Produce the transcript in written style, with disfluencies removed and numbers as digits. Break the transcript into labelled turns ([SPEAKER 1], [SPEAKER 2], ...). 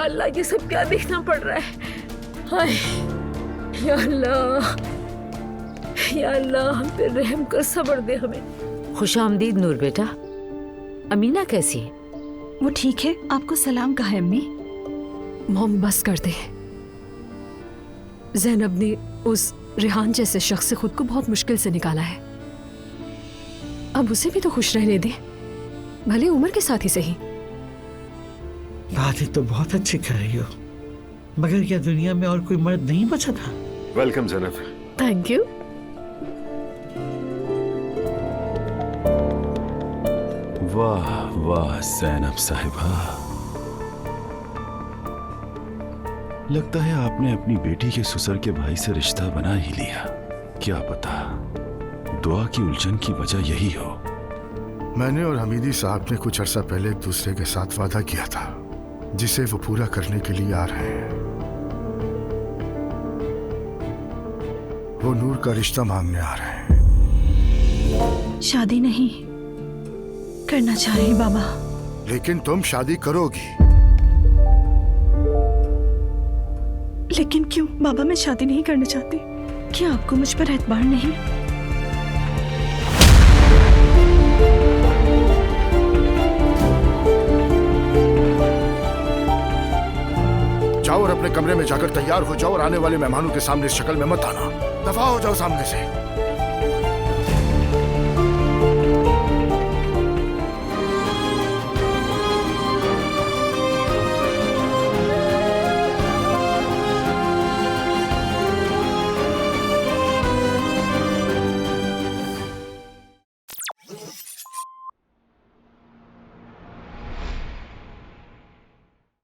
[SPEAKER 1] अल्लाह, ये सब क्या देखना पड़ रहा है। हाय या अल्लाह, या अल्लाह हम पे रहम कर, सब्र दे हमें।
[SPEAKER 2] खुशामदीद नूर बेटा। अमीना कैसी है?
[SPEAKER 3] वो ठीक है। आपको सलाम कहा है अम्मी।
[SPEAKER 4] मॉम बस कर दे। ज़ैनब ने उस रेहान जैसे शख्स से खुद को बहुत मुश्किल से निकाला है। अब उसे भी तो खुश रहने दे, भले उम्र के साथ ही सही।
[SPEAKER 5] बातें तो बहुत अच्छी कर रही हो, मगर क्या दुनिया में और कोई मर्द नहीं बचा था?
[SPEAKER 6] वेलकम ज़ैनब।
[SPEAKER 4] Thank you.
[SPEAKER 7] वाह वाह ज़ैनब साहिबा, लगता है आपने अपनी बेटी के ससुर के भाई से रिश्ता बना ही लिया। क्या पता दुआ की उलझन की वजह यही हो।
[SPEAKER 8] मैंने और हमीदी साहब ने कुछ अर्सा पहले एक दूसरे के साथ वादा किया था, जिसे वो पूरा करने के लिए आ रहे हैं। वो नूर का रिश्ता मांगने आ रहे हैं।
[SPEAKER 3] शादी नहीं करना चाह रही बाबा।
[SPEAKER 8] लेकिन तुम शादी करोगी।
[SPEAKER 3] लेकिन क्यों बाबा? मैं शादी नहीं करना चाहती। क्या आपको मुझ पर एतबार नहीं?
[SPEAKER 8] जाओ और अपने कमरे में जाकर तैयार हो जाओ और आने वाले मेहमानों के सामने इस शक्ल में मत आना। दफा हो जाओ सामने से।